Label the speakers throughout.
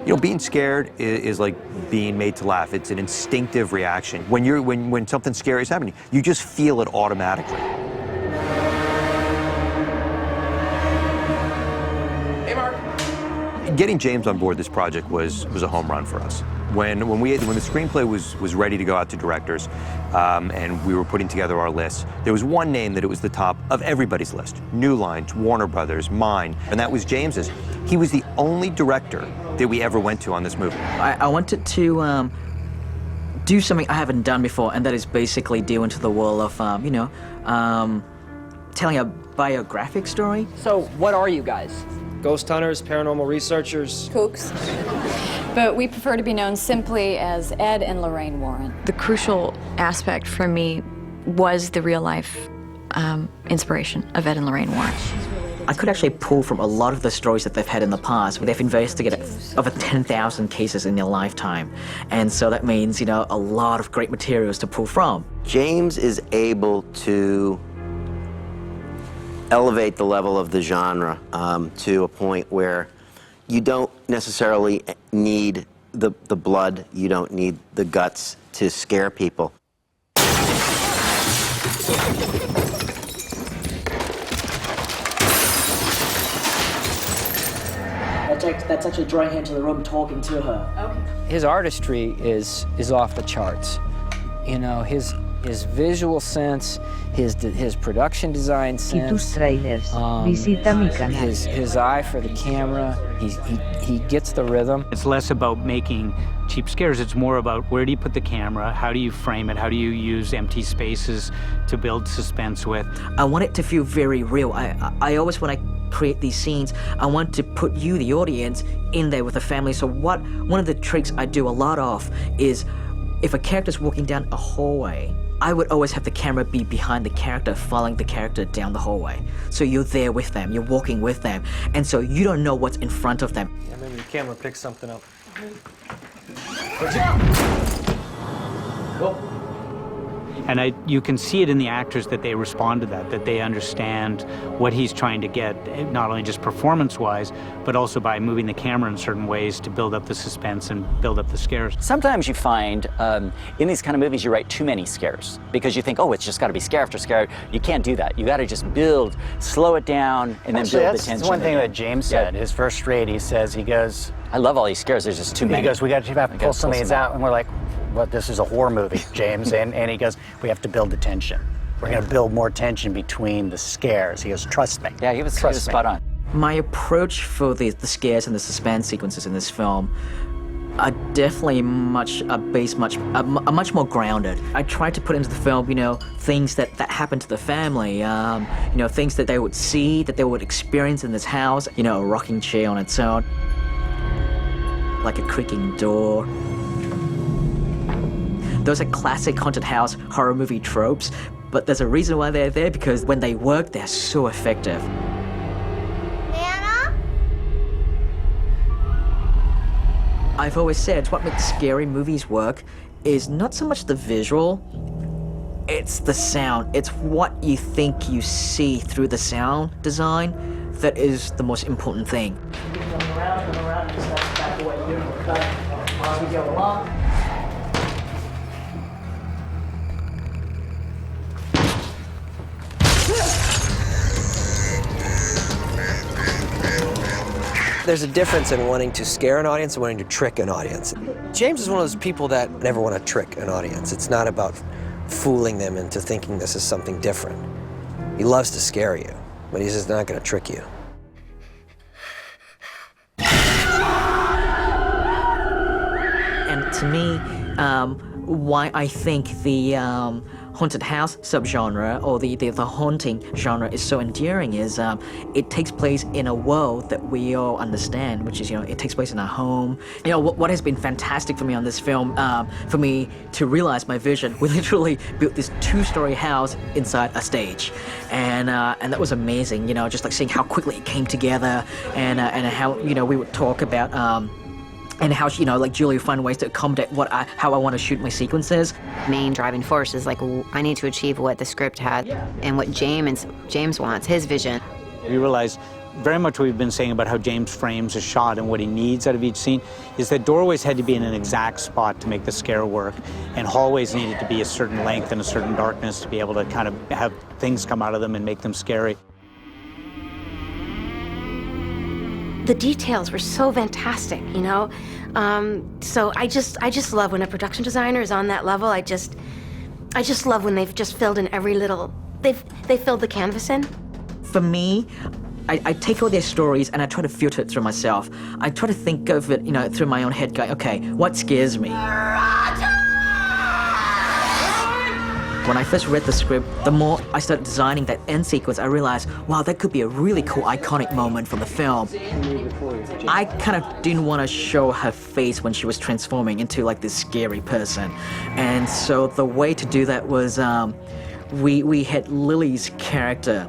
Speaker 1: You know, being scared is like being made to laugh. It's an instinctive reaction. When something scary is happening, you just feel it automatically. Hey, Mark. Getting James on board this project was a home run for us. When the screenplay was ready to go out to directors, and we were putting together our list, there was one name that it was the top of everybody's list. New Line, Warner Brothers, mine, and that was James's. He was the only director that we ever went to on this movie.
Speaker 2: I wanted to do something I haven't done before, and that is basically deal into the world of, telling a biographic story.
Speaker 3: So, what are you guys?
Speaker 4: Ghost hunters, paranormal researchers.
Speaker 5: Kooks. But we prefer to be known simply as Ed and Lorraine Warren.
Speaker 6: The crucial aspect for me was the real-life inspiration of Ed and Lorraine Warren.
Speaker 2: I could actually pull from a lot of the stories that they've had in the past, where they've investigated over 10,000 cases in their lifetime. And so that means, you know, a lot of great materials to pull from.
Speaker 7: James is able to elevate the level of the genre to a point where you don't necessarily need the blood, you don't need the guts to scare people.
Speaker 2: That's actually drawing her into the room, talking to her.
Speaker 5: Okay.
Speaker 3: His artistry is off the charts. You know, his visual sense, his production design sense.
Speaker 8: Y tus trailers. Visita mi canal.
Speaker 3: His eye for the camera. He gets the rhythm.
Speaker 9: It's less about making cheap scares. It's more about where do you put the camera? How do you frame it? How do you use empty spaces to build suspense with?
Speaker 2: I want it to feel very real. I always, when I create these scenes, I want to put you, the audience, in there with the family. So one of the tricks I do a lot of is if a character's walking down a hallway, I would always have the camera be behind the character, following the character down the hallway. So you're there with them, you're walking with them, and so you don't know what's in front of them.
Speaker 4: Yeah, maybe the camera picks something up.
Speaker 9: And you can see it in the actors that they respond to that they understand what he's trying to get, not only just performance-wise, but also by moving the camera in certain ways to build up the suspense and build up the scares.
Speaker 10: Sometimes you find in these kind of movies you write too many scares because you think, oh, it's just got to be scare after scare. You can't do that. You got to just build, slow it down, and then build the tension.
Speaker 11: That's one thing that James said. His first read, he goes,
Speaker 10: I love all these scares. There's just too many.
Speaker 11: He goes, we got to pull some of these out, and we're like, well, this is a horror movie, James. and he goes, we have to build the tension. We're going to build more tension between the scares. He goes, trust me.
Speaker 10: Yeah, he was spot on.
Speaker 2: My approach for the scares and the suspense sequences in this film are definitely much more grounded. I tried to put into the film, you know, things that happened to the family, you know, things that they would see, that they would experience in this house, you know, a rocking chair on its own, like a creaking door. Those are classic haunted house horror movie tropes, but there's a reason why they're there, because when they work, they're so effective.
Speaker 12: Anna?
Speaker 2: I've always said what makes scary movies work is not so much the visual, it's the sound. It's what you think you see through the sound design that is the most important thing. Come around, and that's exactly what you're doing. Cut as we go along.
Speaker 4: There's a difference in wanting to scare an audience and wanting to trick an audience. James is one of those people that never want to trick an audience. It's not about fooling them into thinking this is something different. He loves to scare you, but he's just not going to trick you.
Speaker 2: And to me, why I think the haunted house subgenre or the haunting genre is so endearing is it takes place in a world that we all understand, which is, you know, it takes place in our home. You know, what has been fantastic for me on this film, for me to realize my vision, we literally built this 2-story house inside a stage, and that was amazing. You know, just like seeing how quickly it came together, and how, you know, we would talk about and how, you know, like Julie would find ways to accommodate how I want to shoot my sequences.
Speaker 6: Main driving force is like, I need to achieve what the script had and what James wants, his vision.
Speaker 9: We realized very much what we've been saying about how James frames a shot and what he needs out of each scene, is that doorways had to be in an exact spot to make the scare work, and hallways needed to be a certain length and a certain darkness to be able to kind of have things come out of them and make them scary.
Speaker 12: The details were so fantastic, you know? So I just love when a production designer is on that level. I just love when they've just filled in every little, they filled the canvas in.
Speaker 2: For me, I take all their stories and I try to filter it through myself. I try to think of it, you know, through my own head, going, okay, what scares me? When I first read the script, the more I started designing that end sequence, I realized, wow, that could be a really cool, iconic moment from the film. I kind of didn't want to show her face when she was transforming into like this scary person. And so the way to do that was we had Lily's character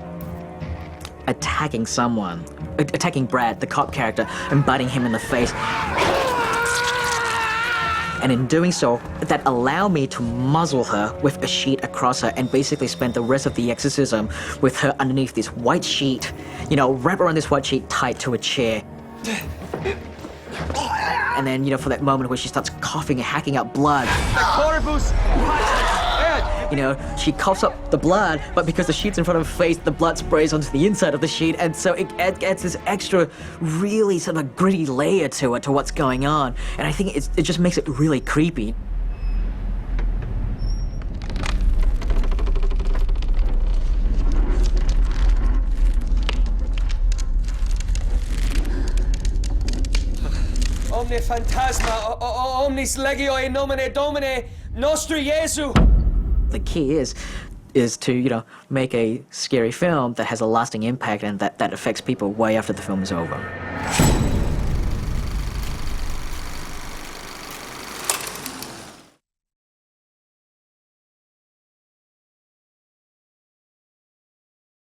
Speaker 2: attacking someone, attacking Brad, the cop character, and biting him in the face. And in doing so, that allowed me to muzzle her with a sheet across her and basically spend the rest of the exorcism with her underneath this white sheet, you know, wrap around this white sheet tied to a chair. And then, you know, for that moment where she starts coughing and hacking out blood. You know, she coughs up the blood, but because the sheet's in front of her face, the blood sprays onto the inside of the sheet, and so it adds this extra, really sort of gritty layer to it, to what's going on. And I think it just makes it really creepy.
Speaker 13: Omne phantasma, omnis legio in nomine Domine nostri Jesu.
Speaker 2: The key is to, you know, make a scary film that has a lasting impact and that affects people way after the film is over.